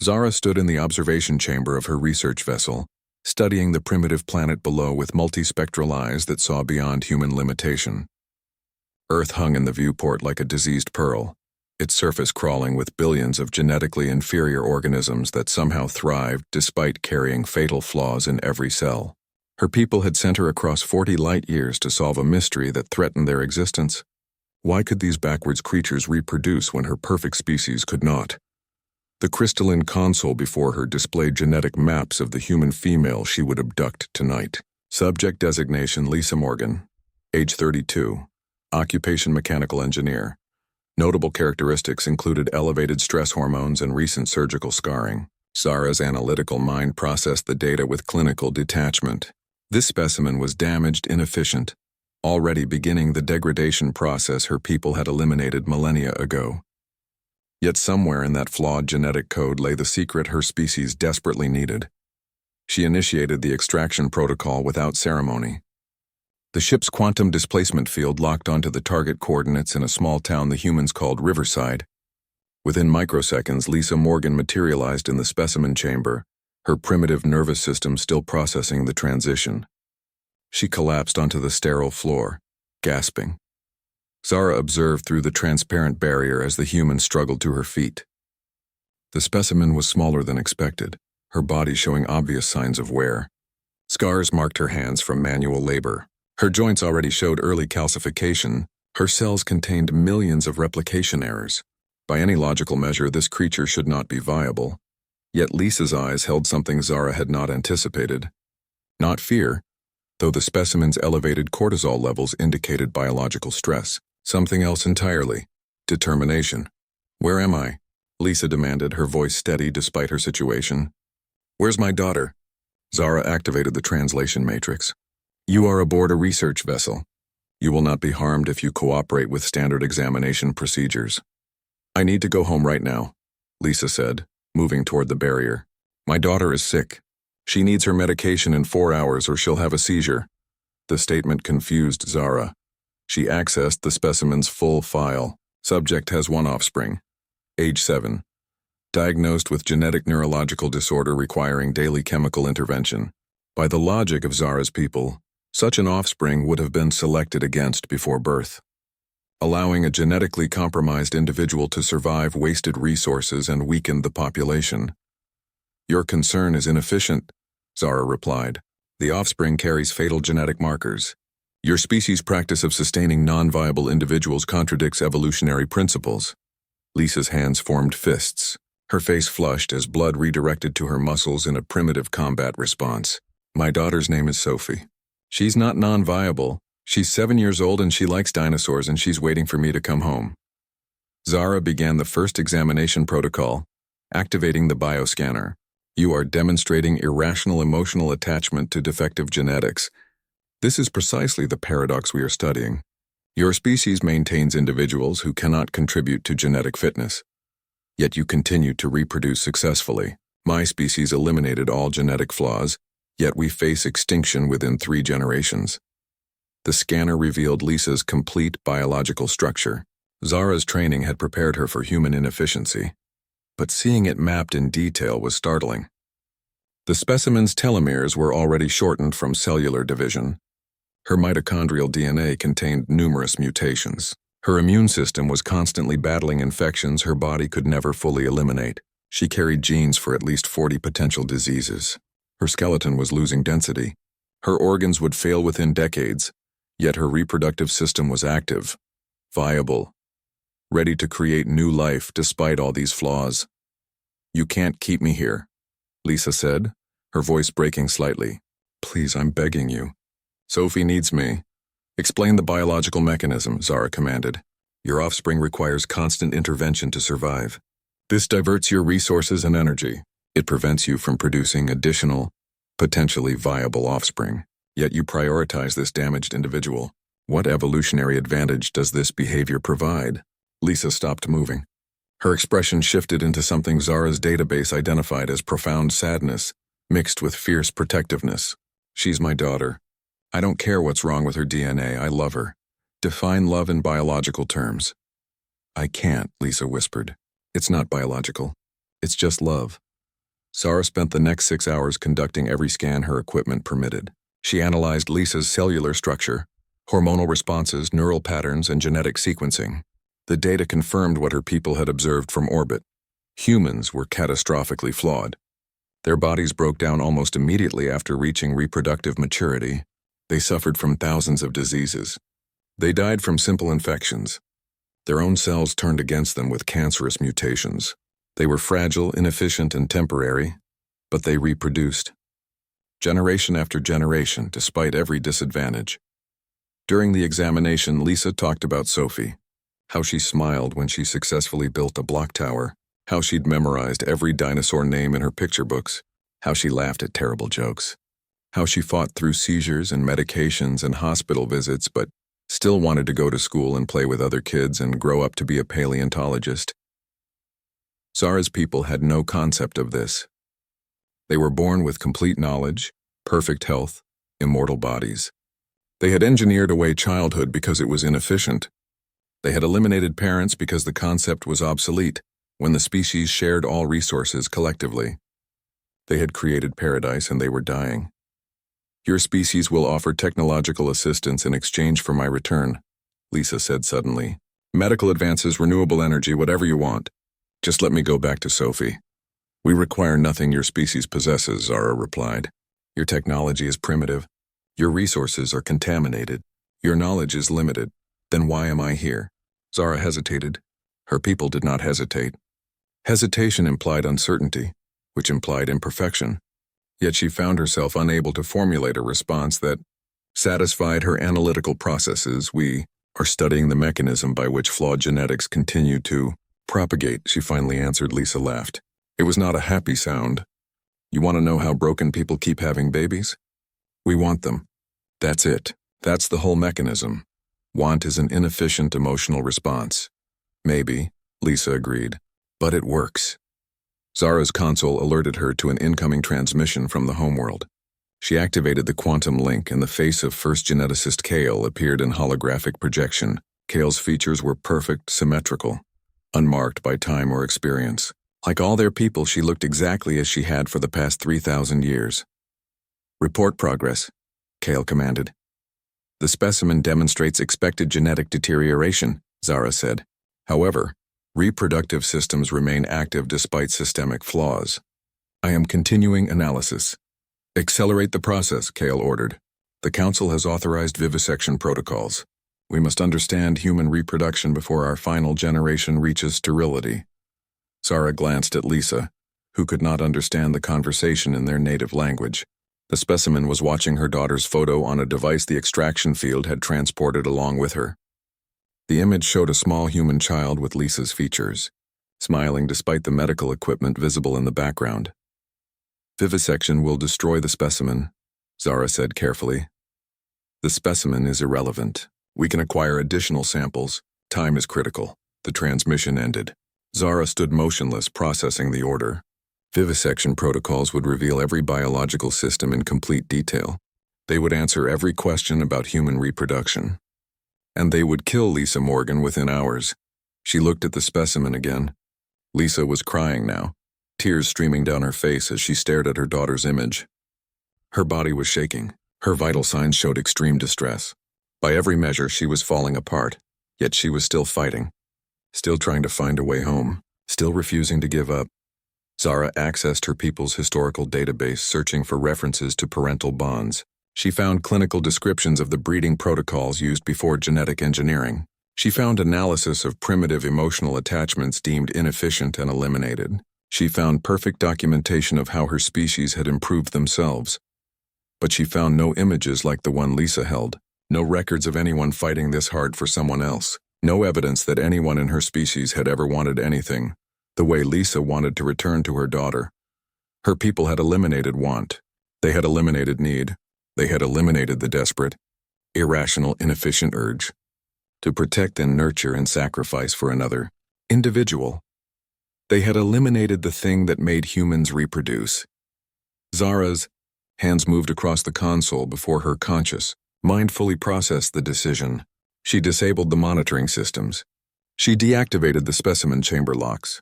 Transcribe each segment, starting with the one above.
Zara stood in the observation chamber of her research vessel, studying the primitive planet below with multispectral eyes that saw beyond human limitation. Earth hung in the viewport like a diseased pearl, its surface crawling with billions of genetically inferior organisms that somehow thrived despite carrying fatal flaws in every cell. Her people had sent her across 40 light-years to solve a mystery that threatened their existence. Why could these backwards creatures reproduce when her perfect species could not? The crystalline console before her displayed genetic maps of the human female she would abduct tonight. Subject designation Lisa Morgan, age 32, occupation mechanical engineer. Notable characteristics included elevated stress hormones and recent surgical scarring. Zara's analytical mind processed the data with clinical detachment. This specimen was damaged, inefficient, already beginning the degradation process her people had eliminated millennia ago. Yet somewhere in that flawed genetic code lay the secret her species desperately needed. She initiated the extraction protocol without ceremony. The ship's quantum displacement field locked onto the target coordinates in a small town the humans called Riverside. Within microseconds, Lisa Morgan materialized in the specimen chamber, her primitive nervous system still processing the transition. She collapsed onto the sterile floor, gasping. Zara observed through the transparent barrier as the human struggled to her feet. The specimen was smaller than expected, her body showing obvious signs of wear. Scars marked her hands from manual labor. Her joints already showed early calcification. Her cells contained millions of replication errors. By any logical measure, this creature should not be viable. Yet Lisa's eyes held something Zara had not anticipated. Not fear, though the specimen's elevated cortisol levels indicated biological stress. Something else entirely. Determination. "Where am I?" Lisa demanded, her voice steady despite her situation. "Where's my daughter?" Zara activated the translation matrix. "You are aboard a research vessel. You will not be harmed if you cooperate with standard examination procedures." "I need to go home right now," Lisa said, moving toward the barrier. "My daughter is sick. She needs her medication in 4 hours or she'll have a seizure." The statement confused Zara. She accessed the specimen's full file. Subject has one offspring. Age 7. Diagnosed with genetic neurological disorder requiring daily chemical intervention. By the logic of Zara's people, such an offspring would have been selected against before birth. Allowing a genetically compromised individual to survive wasted resources and weakened the population. "Your concern is inefficient," Zara replied. "The offspring carries fatal genetic markers. Your species' practice of sustaining non-viable individuals contradicts evolutionary principles." Lisa's hands formed fists. Her face flushed as blood redirected to her muscles in a primitive combat response. "My daughter's name is Sophie. She's not non-viable. She's 7 years old and she likes dinosaurs and she's waiting for me to come home." Zara began the first examination protocol, activating the bioscanner. "You are demonstrating irrational emotional attachment to defective genetics. This is precisely the paradox we are studying. Your species maintains individuals who cannot contribute to genetic fitness. Yet you continue to reproduce successfully. My species eliminated all genetic flaws, yet we face extinction within 3 generations." The scanner revealed Lisa's complete biological structure. Zara's training had prepared her for human inefficiency, but seeing it mapped in detail was startling. The specimen's telomeres were already shortened from cellular division. Her mitochondrial DNA contained numerous mutations. Her immune system was constantly battling infections her body could never fully eliminate. She carried genes for at least 40 potential diseases. Her skeleton was losing density. Her organs would fail within decades, yet her reproductive system was active, viable, ready to create new life despite all these flaws. "You can't keep me here," Lisa said, her voice breaking slightly. "Please, I'm begging you." "Sophie needs me." "Explain the biological mechanism," Zara commanded. "Your offspring requires constant intervention to survive. This diverts your resources and energy. It prevents you from producing additional, potentially viable offspring. Yet you prioritize this damaged individual. What evolutionary advantage does this behavior provide?" Lisa stopped moving. Her expression shifted into something Zara's database identified as profound sadness, mixed with fierce protectiveness. "She's my daughter. I don't care what's wrong with her DNA, I love her. Define love in biological terms." "I can't," Lisa whispered. "It's not biological. It's just love." Zara spent the next 6 hours conducting every scan her equipment permitted. She analyzed Lisa's cellular structure, hormonal responses, neural patterns, and genetic sequencing. The data confirmed what her people had observed from orbit. Humans were catastrophically flawed. Their bodies broke down almost immediately after reaching reproductive maturity. They suffered from thousands of diseases. They died from simple infections. Their own cells turned against them with cancerous mutations. They were fragile, inefficient, and temporary, but they reproduced. Generation after generation, despite every disadvantage. During the examination, Lisa talked about Sophie, how she smiled when she successfully built a block tower, how she'd memorized every dinosaur name in her picture books, how she laughed at terrible jokes, how she fought through seizures and medications and hospital visits but still wanted to go to school and play with other kids and grow up to be a paleontologist. Zara's people had no concept of this. They were born with complete knowledge, perfect health, immortal bodies. They had engineered away childhood because it was inefficient. They had eliminated parents because the concept was obsolete when the species shared all resources collectively. They had created paradise and they were dying. Your species will offer technological assistance in exchange for my return, Lisa said suddenly. Medical advances, renewable energy, whatever you want. Just let me go back to Sophie. We require nothing your species possesses, Zara replied. Your technology is primitive. Your resources are contaminated. Your knowledge is limited. Then why am I here? Zara hesitated. Her people did not hesitate. Hesitation implied uncertainty, which implied imperfection. Yet she found herself unable to formulate a response that satisfied her analytical processes. We are studying the mechanism by which flawed genetics continue to propagate, she finally answered. Lisa laughed. It was not a happy sound. You want to know how broken people keep having babies? We want them. That's it. That's the whole mechanism. Want is an inefficient emotional response. Maybe, Lisa agreed, but it works. Zara's console alerted her to an incoming transmission from the homeworld. She activated the quantum link and the face of first geneticist Kale appeared in holographic projection. Kale's features were perfect, symmetrical, unmarked by time or experience. Like all their people, she looked exactly as she had for the past 3,000 years. Report progress, Kale commanded. The specimen demonstrates expected genetic deterioration, Zara said. However, reproductive systems remain active despite systemic flaws. I am continuing analysis. Accelerate the process, Kale ordered. The Council has authorized vivisection protocols. We must understand human reproduction before our final generation reaches sterility. Zara glanced at Lisa, who could not understand the conversation in their native language. The specimen was watching her daughter's photo on a device the extraction field had transported along with her. The image showed a small human child with Lisa's features, smiling despite the medical equipment visible in the background. Vivisection will destroy the specimen, Zara said carefully. The specimen is irrelevant. We can acquire additional samples. Time is critical. The transmission ended. Zara stood motionless, processing the order. Vivisection protocols would reveal every biological system in complete detail. They would answer every question about human reproduction. And they would kill Lisa Morgan within hours. She looked at the specimen again. Lisa was crying now, tears streaming down her face as she stared at her daughter's image. Her body was shaking. Her vital signs showed extreme distress. By every measure, she was falling apart, yet she was still fighting, still trying to find a way home, still refusing to give up. Zara accessed her people's historical database, searching for references to parental bonds. She found clinical descriptions of the breeding protocols used before genetic engineering. She found analysis of primitive emotional attachments deemed inefficient and eliminated. She found perfect documentation of how her species had improved themselves. But she found no images like the one Lisa held, no records of anyone fighting this hard for someone else, no evidence that anyone in her species had ever wanted anything the way Lisa wanted to return to her daughter. Her people had eliminated want. They had eliminated need. They had eliminated the desperate, irrational, inefficient urge to protect and nurture and sacrifice for another individual. They had eliminated the thing that made humans reproduce. Zara's hands moved across the console before her conscious mind fully processed the decision. She disabled the monitoring systems. She deactivated the specimen chamber locks.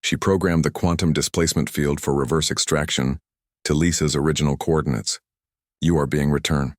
She programmed the quantum displacement field for reverse extraction to Lisa's original coordinates. You are being returned.